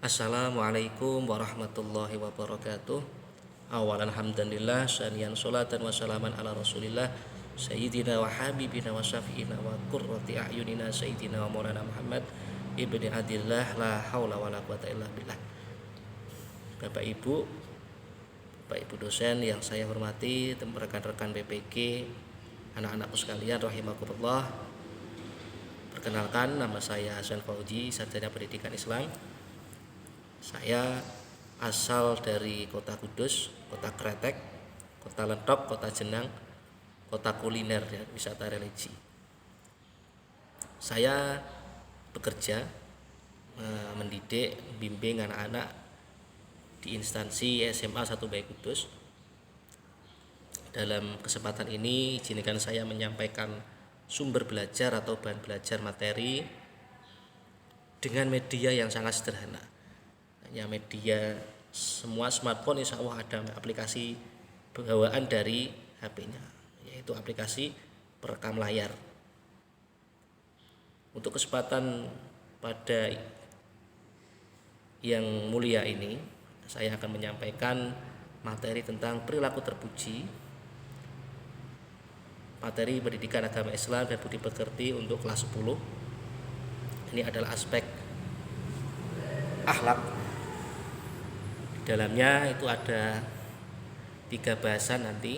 Assalamualaikum warahmatullahi wabarakatuh. Awalan hamdanillah, saniyan sholatan wa salaman ala rasulillah Sayyidina wa habibina wa syafi'ina wa qurrati a'yunina Sayyidina wa maulana Muhammad ibni Adillah, la hawla wa la quwata illa billah. Bapak Ibu dosen yang saya hormati, rekan-rekan PPG, anak-anakku sekalian rahimakumullah. Perkenalkan, nama saya Hasan Fauji, sarjana pendidikan Islam. Saya asal dari kota Kudus, kota Kretek, kota Lentok, kota Jenang, kota kuliner dan wisata religi. Saya bekerja mendidik, membimbing anak-anak di instansi SMA 1 Bayi Kudus. Dalam kesempatan ini izinkan saya menyampaikan sumber belajar atau bahan belajar materi dengan media yang sangat sederhana. Hanya media, semua smartphone insya Allah ada aplikasi bawaan dari HP-nya, yaitu aplikasi perekam layar. Untuk kesempatan pada yang mulia ini, saya akan menyampaikan materi tentang perilaku terpuji, materi pendidikan agama Islam dan budi pekerti untuk kelas 10. Ini adalah aspek akhlak. Di dalamnya itu ada 3 bahasan nanti.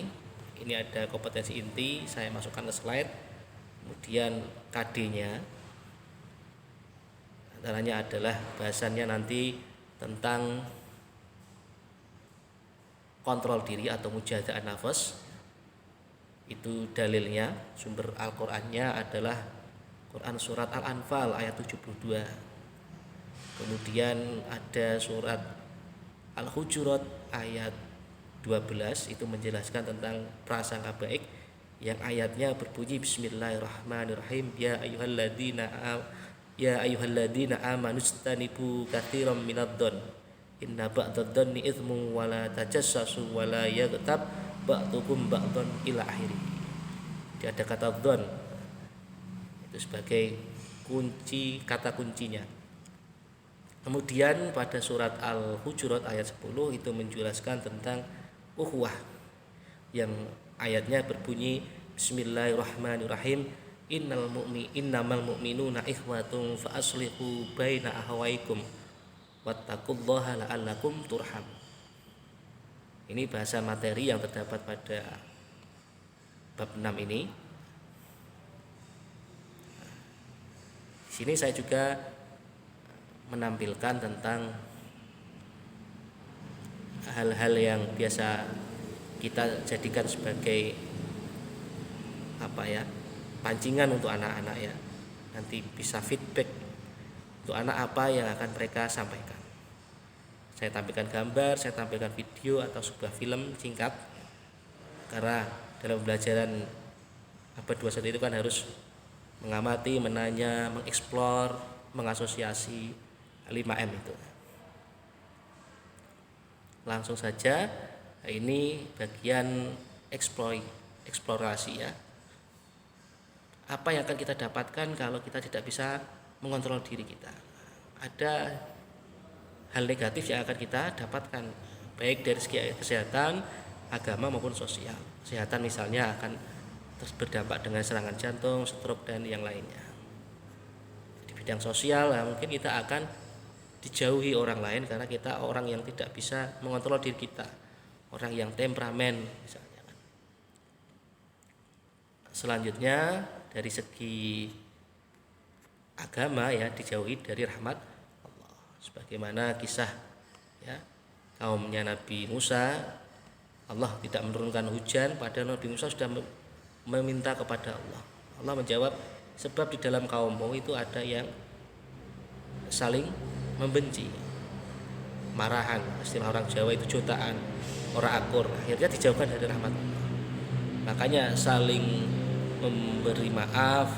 Ini ada kompetensi inti, saya masukkan ke slide. Kemudian KD-nya, antaranya adalah bahasannya nanti tentang kontrol diri atau mujahadah nafas. Itu dalilnya, sumber Al-Qur'annya adalah Quran surat Al-Anfal ayat 72. Kemudian ada surat Al-Hujurat ayat 12, itu menjelaskan tentang prasangka baik yang ayatnya berbunyi Bismillahirrahmanirrahim, ya ayyuhalladzina amanu istanibu katsiran minadh-dhon inna ba'dadh-dhonni itsmun wa la tajassasu wa la yaghtab ba'dukum ba'dhan ila akhiri. Jadi ada kata dhon itu sebagai kunci, kata kuncinya. Kemudian pada surat Al-Hujurat ayat 10 itu menjelaskan tentang ukhuwah yang ayatnya berbunyi Bismillahirrahmanirrahim, innamal mu'minuna ikhwatun fa aslihu baina akhawaykum wattaqullaha la'allakum turham. Ini bahasa materi yang terdapat pada bab 6 ini. Di sini saya juga menampilkan tentang hal-hal yang biasa kita jadikan sebagai pancingan untuk anak-anak ya. Nanti bisa feedback untuk anak apa yang akan mereka sampaikan. Saya tampilkan gambar, saya tampilkan video atau sebuah film singkat. Karena dalam pembelajaran abad 21 itu kan harus mengamati, menanya, mengeksplor, mengasosiasi 5M itu. Langsung saja, ini bagian eksplorasi ya. Apa yang akan kita dapatkan kalau kita tidak bisa mengontrol diri kita? Ada hal negatif yang akan kita dapatkan, baik dari segi kesehatan, agama maupun sosial. Kesehatan misalnya akan berdampak dengan serangan jantung, stroke dan yang lainnya. Di bidang sosial mungkin kita akan dijauhi orang lain karena kita orang yang tidak bisa mengontrol diri kita, orang yang temperamen misalnya. Selanjutnya dari segi agama ya, dijauhi dari rahmat Allah. Sebagaimana kisah ya kaumnya Nabi Musa, Allah tidak menurunkan hujan padahal Nabi Musa sudah meminta kepada Allah. Allah menjawab, sebab di dalam kaummu itu ada yang saling membenci, marahan, istilah orang Jawa itu jotaan, ora akur, akhirnya dijauhkan dari rahmat Allah. Makanya saling memberi maaf,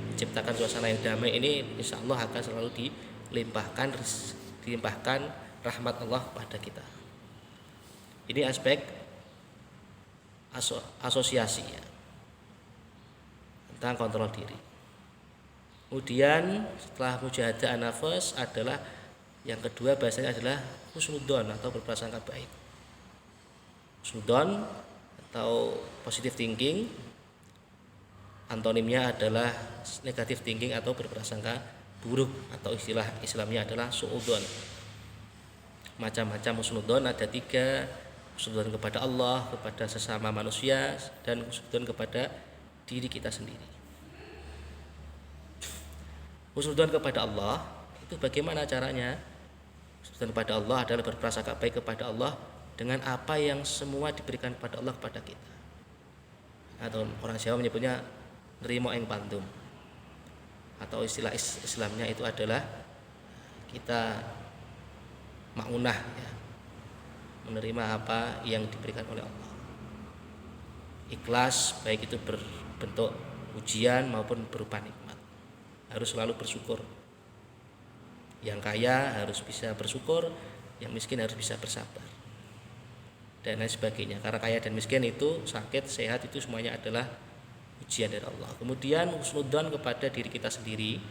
menciptakan suasana yang damai ini insya Allah akan selalu dilimpahkan rahmat Allah pada kita. Ini aspek asosiasi ya, tentang kontrol diri. Kemudian setelah mujahadah nafas adalah Yang kedua bahasanya adalah husnudzon atau berprasangka baik. Husnudzon atau positive thinking, antonimnya adalah negative thinking atau berprasangka buruk, atau istilah Islamnya adalah suudzon. Macam-macam husnudzon ada 3: husnudzon kepada Allah, kepada sesama manusia, dan husnudzon kepada diri kita sendiri. Husnudzon kepada Allah itu bagaimana caranya? Husnudzon kepada Allah adalah berprasangka baik kepada Allah dengan apa yang semua diberikan kepada Allah kepada kita. Atau orang Jawa menyebutnya nerimo ing pandum. Atau istilah Islamnya itu adalah kita maunah, ya, menerima apa yang diberikan oleh Allah. Ikhlas, baik itu berbentuk ujian maupun berupa nikmat. Harus selalu bersyukur. Yang kaya harus bisa bersyukur, yang miskin harus bisa bersabar, dan lain sebagainya. Karena kaya dan miskin itu, sakit, sehat, itu semuanya adalah ujian dari Allah. Kemudian husnudzon kepada diri kita sendiri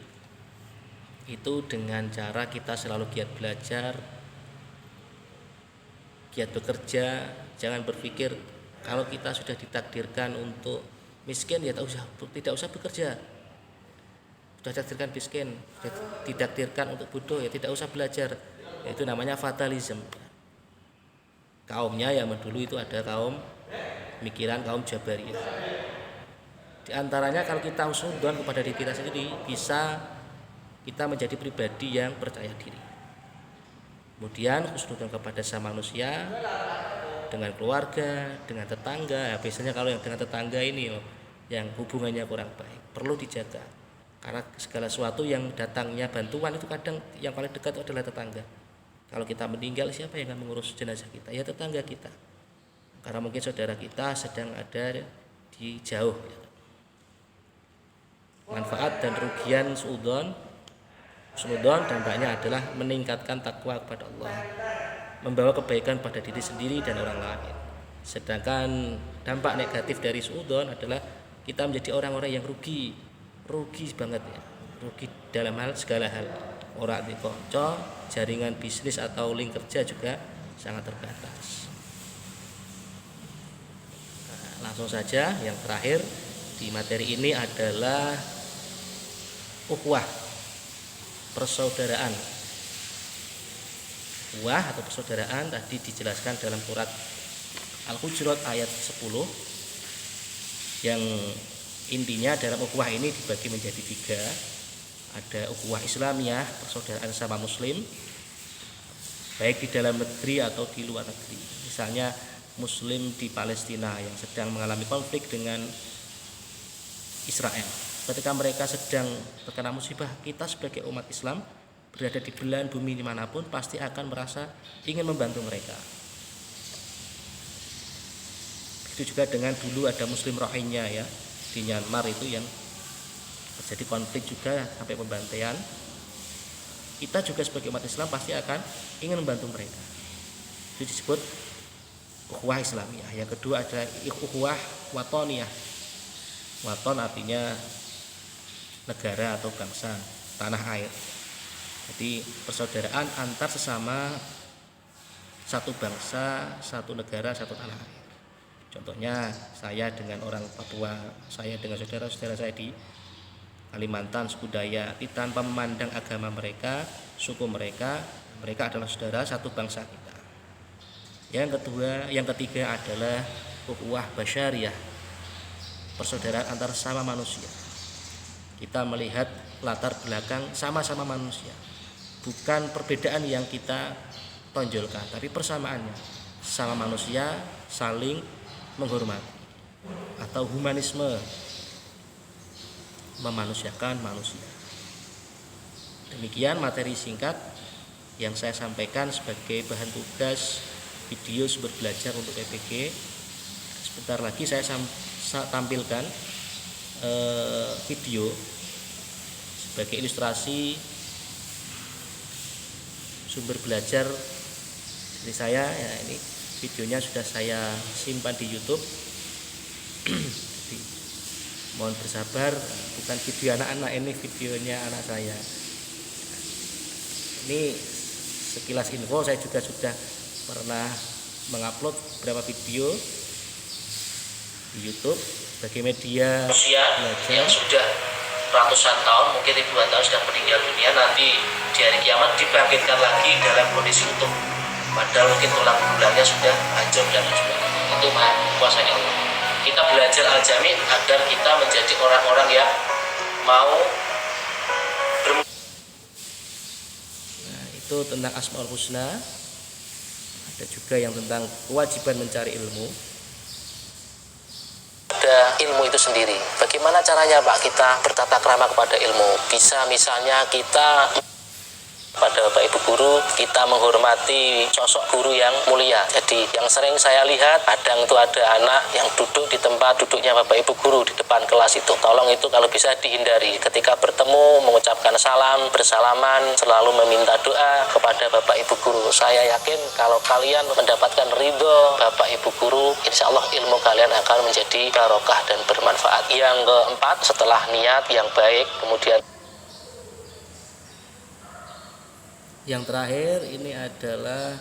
itu dengan cara kita selalu giat belajar, giat bekerja. Jangan berpikir kalau kita sudah ditakdirkan untuk miskin ya tidak usah bekerja. Sudah ditakdirkan miskin, sudah ditakdirkan untuk bodoh ya tidak usah belajar. Itu namanya fatalism. Kaumnya yang dulu itu ada kaum pemikiran kaum Jabariyah. Di antaranya kalau kita husnudzon kepada diri kita sendiri, bisa kita menjadi pribadi yang percaya diri. Kemudian husnudzon kepada sama manusia, dengan keluarga, dengan tetangga. Ya, biasanya kalau yang dengan tetangga ini yang hubungannya kurang baik, perlu dijaga. Karena segala sesuatu yang datangnya bantuan itu kadang yang paling dekat adalah tetangga. Kalau kita meninggal, siapa yang akan mengurus jenazah kita? Ya tetangga kita. Karena mungkin saudara kita sedang ada di jauh. Manfaat dan rugian suudzon dampaknya adalah meningkatkan takwa kepada Allah, membawa kebaikan pada diri sendiri dan orang lain. Sedangkan dampak negatif dari suudzon adalah kita menjadi orang-orang yang rugi banget ya, rugi dalam segala hal. Orang di konco, jaringan bisnis atau link kerja juga sangat terbatas. Nah, langsung saja yang terakhir di materi ini adalah ukhuwah, persaudaraan. Ukhuwah atau persaudaraan tadi dijelaskan dalam surat Al-Hujurat ayat 10, yang intinya dalam ukhuwah ini dibagi menjadi 3. Ada ukhuwah Islamiyah, persaudaraan sama muslim, baik di dalam negeri atau di luar negeri. Misalnya muslim di Palestina yang sedang mengalami konflik dengan Israel. Ketika mereka sedang terkena musibah, kita sebagai umat Islam berada di belahan bumi dimanapun pasti akan merasa ingin membantu mereka. Begitu juga dengan dulu ada muslim Rohingya ya di Myanmar itu yang terjadi konflik juga sampai pembantaian. Kita juga sebagai umat Islam pasti akan ingin membantu mereka. Itu disebut ukhuwah Islamiyah. Yang kedua ada ukhuwah watoniyah. Waton artinya negara atau bangsa, tanah air. Jadi persaudaraan antar sesama satu bangsa, satu negara, satu tanah air. Contohnya saya dengan orang Papua, saya dengan saudara-saudara saya di Kalimantan, suku Dayak, tanpa memandang agama mereka, suku mereka, mereka adalah saudara satu bangsa kita. Yang ketiga adalah ukhuwah basyariyah, persaudaraan antar sesama manusia. Kita melihat latar belakang sama-sama manusia, bukan perbedaan yang kita tonjolkan, tapi persamaannya. Sama manusia saling menghormati, atau humanisme, memanusiakan manusia. Demikian materi singkat yang saya sampaikan sebagai bahan tugas video sumber belajar untuk PPG. Sebentar lagi saya tampilkan video sebagai ilustrasi sumber belajar dari saya ya. Ini videonya sudah saya simpan di YouTube. Jadi, mohon bersabar, bukan video anak-anak, ini videonya anak saya. Ini sekilas info, saya juga sudah pernah mengupload beberapa video di YouTube sebagai media belajar. Yang sudah ratusan tahun, mungkin ribuan tahun sudah meninggal dunia, nanti di hari kiamat dibangkitkan lagi dalam kondisi utuh, padahal mungkin tulang belulangnya sudah hancur dan sebagainya. Itu maha kuasanya Allah. Kita belajar Al-Jami agar kita menjadi orang-orang yang mau itu tentang Asmaul Husna. Ada juga yang tentang kewajiban mencari ilmu. Ada ilmu itu sendiri. Bagaimana caranya Pak kita bertata krama kepada ilmu? Bisa misalnya kita pada Bapak Ibu guru, kita menghormati sosok guru yang mulia. Jadi yang sering saya lihat, kadang itu ada anak yang duduk di tempat duduknya Bapak Ibu guru di depan kelas itu. Tolong itu kalau bisa dihindari. Ketika bertemu, mengucapkan salam, bersalaman, selalu meminta doa kepada Bapak Ibu guru. Saya yakin kalau kalian mendapatkan ridho Bapak Ibu guru, insya Allah ilmu kalian akan menjadi barokah dan bermanfaat. Yang keempat, setelah niat yang baik, kemudian yang terakhir ini adalah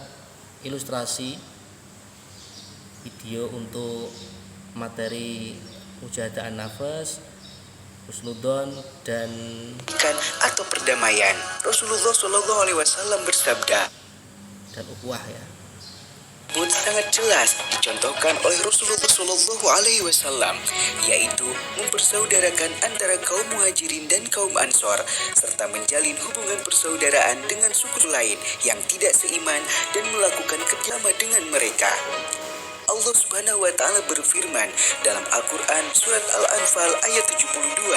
ilustrasi video untuk materi mujahadaan nafas, husnudon dan atau perdamaian. Rasulullah SAW bersabda, dan ukhuwah ya. pun sangat jelas dicontohkan oleh Rasulullah SAW, yaitu mempersaudarakan antara kaum muhajirin dan kaum ansor, serta menjalin hubungan persaudaraan dengan suku lain yang tidak seiman dan melakukan kerjasama dengan mereka. Allah Subhanahu wa Ta'ala berfirman dalam Al-Quran surat Al-Anfal ayat 72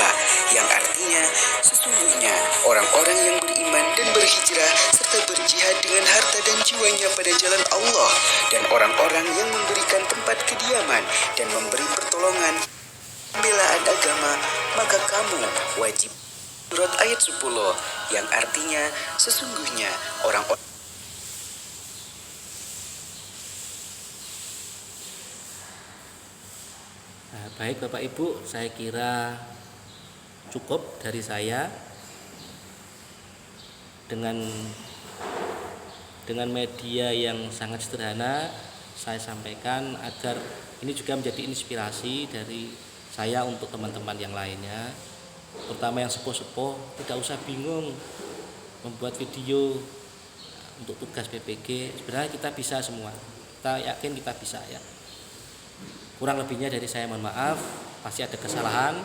yang artinya, sesungguhnya orang-orang yang beriman dan berhijrah serta berjihad dengan harta dan jiwanya pada jalan Allah, dan orang-orang yang memberikan tempat kediaman dan memberi pertolongan pembelaan agama, maka kamu wajib. Surat ayat 10 yang artinya, sesungguhnya orang-orang. Baik Bapak Ibu, saya kira cukup dari saya dengan media yang sangat sederhana saya sampaikan agar ini juga menjadi inspirasi dari saya untuk teman-teman yang lainnya, terutama yang sepuh-sepuh, tidak usah bingung membuat video untuk tugas PPG. Sebenarnya kita bisa semua, kita yakin kita bisa ya. Kurang lebihnya dari saya mohon maaf, pasti ada kesalahan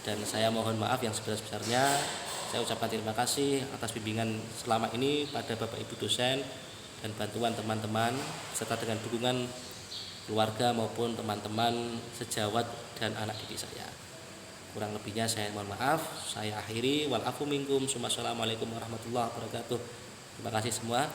dan saya mohon maaf yang sebesar-besarnya. Saya ucapkan terima kasih atas bimbingan selama ini pada Bapak Ibu dosen dan bantuan teman-teman serta dengan dukungan keluarga maupun teman-teman sejawat dan anak didik saya. Kurang lebihnya saya mohon maaf. Saya akhiri, wal afu minkum, assalamualaikum warahmatullahi wabarakatuh. Terima kasih semua.